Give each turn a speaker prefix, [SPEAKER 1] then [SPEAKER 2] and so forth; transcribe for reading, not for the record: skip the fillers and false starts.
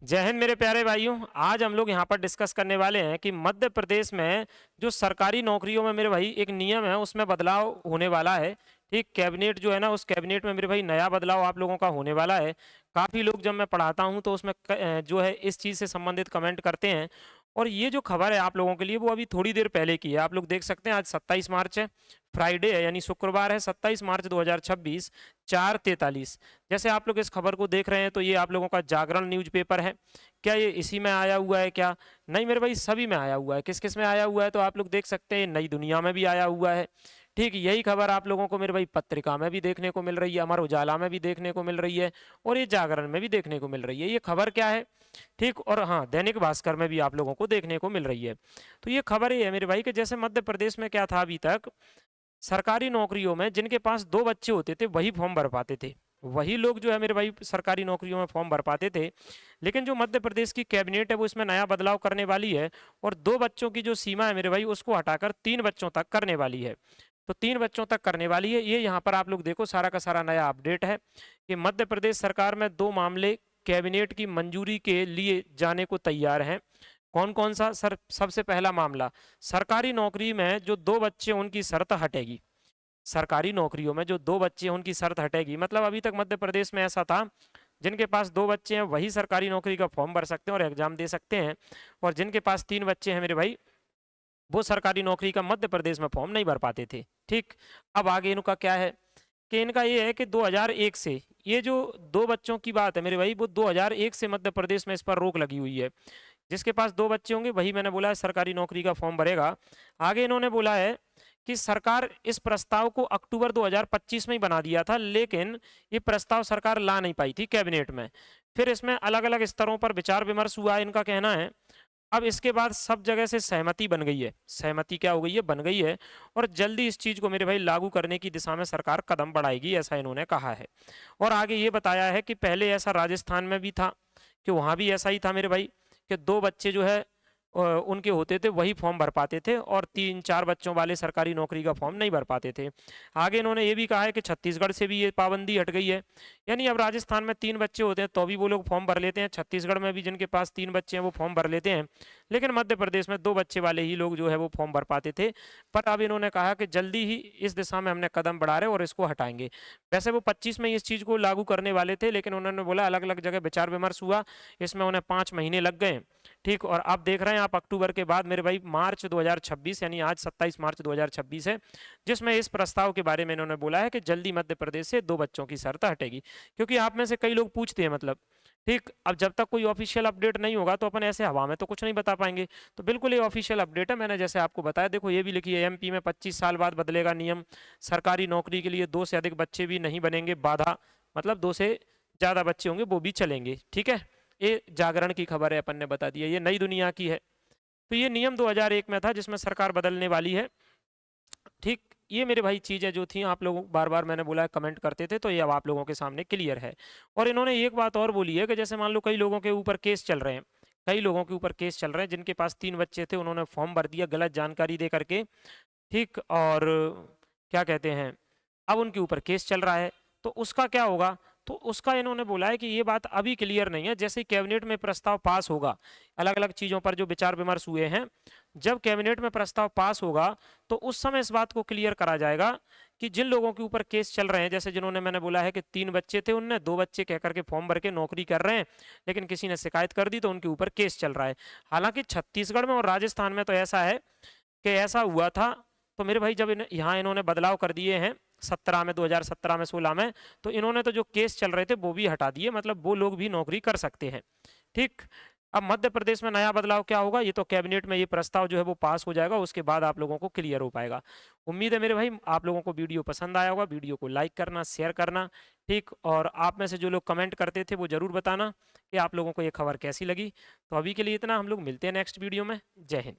[SPEAKER 1] जय हिंद मेरे प्यारे भाइयों। आज हम लोग यहाँ पर डिस्कस करने वाले हैं कि मध्य प्रदेश में जो सरकारी नौकरियों में मेरे भाई एक नियम है उसमें बदलाव होने वाला है। ठीक, कैबिनेट जो है ना, उस कैबिनेट में मेरे भाई नया बदलाव आप लोगों का होने वाला है। काफ़ी लोग जब मैं पढ़ाता हूँ तो उसमें जो है इस चीज़ से संबंधित कमेंट करते हैं। और ये जो खबर है आप लोगों के लिए वो अभी थोड़ी देर पहले की है। आप लोग देख सकते हैं आज 27 मार्च है, फ्राइडे है यानी शुक्रवार है, 27 मार्च 2026, 4:43। जैसे आप लोग इस खबर को देख रहे हैं तो ये आप लोगों का जागरण न्यूज़पेपर है। क्या ये इसी में आया हुआ है क्या? नहीं मेरे भाई, सभी में आया हुआ है। किस किस में आया हुआ है तो आप लोग देख सकते हैं, नई दुनिया में भी आया हुआ है। ठीक, यही खबर आप लोगों को मेरे भाई पत्रिका में भी देखने को मिल रही है, अमर उजाला में भी देखने को मिल रही है, और ये जागरण में भी देखने को मिल रही है। ये खबर क्या है? ठीक, और हाँ, दैनिक भास्कर में भी आप लोगों को देखने को मिल रही है। तो ये खबर ये है मेरे भाई कि जैसे मध्य प्रदेश में क्या था, अभी तक सरकारी नौकरियों में जिनके पास 2 बच्चे होते थे वही फॉर्म भर पाते थे। वही लोग जो है मेरे भाई सरकारी नौकरियों में फॉर्म भर पाते थे। लेकिन जो मध्य प्रदेश की कैबिनेट है वो इसमें नया बदलाव करने वाली है, और 2 बच्चों की जो सीमा है मेरे भाई उसको हटाकर 3 बच्चों तक करने वाली है। तो 3 बच्चों तक करने वाली है। ये यहाँ पर आप लोग देखो, सारा का सारा नया अपडेट है कि मध्य प्रदेश सरकार में 2 मामले कैबिनेट की मंजूरी के लिए जाने को तैयार हैं। कौन कौन सा सर? सबसे पहला मामला, सरकारी नौकरी में जो 2 बच्चे उनकी शर्त हटेगी। सरकारी नौकरियों में जो 2 बच्चे हैं उनकी शर्त हटेगी। मतलब अभी तक मध्य प्रदेश में ऐसा था, जिनके पास 2 बच्चे हैं वही सरकारी नौकरी का फॉर्म भर सकते हैं और एग्जाम दे सकते हैं, और जिनके पास 3 बच्चे हैं मेरे भाई वो सरकारी नौकरी का मध्य प्रदेश में फॉर्म नहीं भर पाते थे। ठीक, अब आगे इनका क्या है कि इनका ये है कि 2001 से ये जो 2 बच्चों की बात है मेरे भाई, वो 2001 से मध्य प्रदेश में इस पर रोक लगी हुई है। जिसके पास 2 बच्चे होंगे वही, मैंने बोला है, सरकारी नौकरी का फॉर्म भरेगा। आगे इन्होंने बोला है कि सरकार इस प्रस्ताव को अक्टूबर 2025 में ही बना दिया था, लेकिन ये प्रस्ताव सरकार ला नहीं पाई थी कैबिनेट में। फिर इसमें अलग अलग स्तरों पर विचार विमर्श हुआ, इनका कहना है। अब इसके बाद सब जगह से सहमति बन गई है। सहमति क्या हो गई है? बन गई है। और जल्दी इस चीज को मेरे भाई लागू करने की दिशा में सरकार कदम बढ़ाएगी, ऐसा इन्होंने कहा है। और आगे ये बताया है कि पहले ऐसा राजस्थान में भी था, कि वहां भी ऐसा ही था मेरे भाई, कि 2 बच्चे जो है उनके होते थे वही फॉर्म भर पाते थे, और 3-4 बच्चों वाले सरकारी नौकरी का फॉर्म नहीं भर पाते थे। आगे इन्होंने ये भी कहा है कि छत्तीसगढ़ से भी ये पाबंदी हट गई है। यानी अब राजस्थान में 3 बच्चे होते हैं तो भी वो लोग फॉर्म भर लेते हैं, छत्तीसगढ़ में भी जिनके पास 3 बच्चे हैं वो फॉर्म भर लेते हैं, लेकिन मध्य प्रदेश में 2 बच्चे वाले ही लोग जो है वो फॉर्म भर पाते थे। पर अब इन्होंने कहा कि जल्दी ही इस दिशा में हमने कदम बढ़ा रहे और इसको हटाएंगे। वैसे वो 25 में इस चीज़ को लागू करने वाले थे, लेकिन उन्होंने बोला अलग अलग जगह विचार विमर्श हुआ, इसमें उन्हें 5 महीने लग गए। ठीक, और आप देख रहे हैं आप अक्टूबर के बाद मेरे भाई मार्च 2026 यानी आज 27 मार्च 2026 है, जिसमें इस प्रस्ताव के बारे में इन्होंने बोला है कि जल्दी मध्य प्रदेश से 2 बच्चों की शर्त हटेगी। क्योंकि आप में से कई लोग पूछते हैं, मतलब ठीक, अब जब तक कोई ऑफिशियल अपडेट नहीं होगा तो अपन ऐसे हवा में तो कुछ नहीं बता पाएंगे। तो बिल्कुल ये ऑफिशियल अपडेट है, मैंने जैसे आपको बताया। देखो ये भी लिखी है, एमपी में 25 साल बाद बदलेगा नियम, सरकारी नौकरी के लिए 2 से अधिक बच्चे भी नहीं बनेंगे बाधा, मतलब 2 से ज़्यादा बच्चे होंगे वो भी चलेंगे। ठीक है, ये जागरण की खबर है, अपन ने बता दिया। ये नई दुनिया की है। तो ये नियम 2001 में था जिसमें सरकार बदलने वाली है। ठीक, ये मेरे भाई चीज़ें जो थी आप लोगों बार बार मैंने बोला कमेंट करते थे, तो ये अब आप लोगों के सामने क्लियर है। और इन्होंने एक बात और बोली है कि जैसे मान लो कई लोगों के ऊपर केस चल रहे हैं, कई लोगों के ऊपर केस चल रहे हैं जिनके पास 3 बच्चे थे, उन्होंने फॉर्म भर दिया गलत जानकारी दे करके। ठीक, और क्या कहते हैं, अब उनके ऊपर केस चल रहा है, तो उसका क्या होगा? तो उसका इन्होंने बोला है कि ये बात अभी क्लियर नहीं है, जैसे कैबिनेट में प्रस्ताव पास होगा, अलग अलग चीज़ों पर जो विचार विमर्श हुए हैं, जब कैबिनेट में प्रस्ताव पास होगा तो उस समय इस बात को क्लियर करा जाएगा कि जिन लोगों के ऊपर केस चल रहे हैं, जैसे जिन्होंने मैंने बोला है कि 3 बच्चे थे, उनने 2 बच्चे कह करके फॉर्म भर के नौकरी कर रहे हैं, लेकिन किसी ने शिकायत कर दी तो उनके ऊपर केस चल रहा है। हालांकि छत्तीसगढ़ में और राजस्थान में तो ऐसा है कि ऐसा हुआ था, तो मेरे भाई जब यहाँ इन्होंने बदलाव कर दिए हैं 17 में, 2017 में, 16 में, तो इन्होंने तो जो केस चल रहे थे वो भी हटा दिए, मतलब वो लोग भी नौकरी कर सकते हैं। ठीक, अब मध्य प्रदेश में नया बदलाव क्या होगा, ये तो कैबिनेट में ये प्रस्ताव जो है वो पास हो जाएगा, उसके बाद आप लोगों को क्लियर हो पाएगा। उम्मीद है मेरे भाई आप लोगों को वीडियो पसंद आया होगा। वीडियो को लाइक करना, शेयर करना। ठीक, और आप में से जो लोग कमेंट करते थे वो जरूर बताना कि आप लोगों को ये खबर कैसी लगी। तो अभी के लिए इतना, हम लोग मिलते हैं नेक्स्ट वीडियो में। जय हिंद।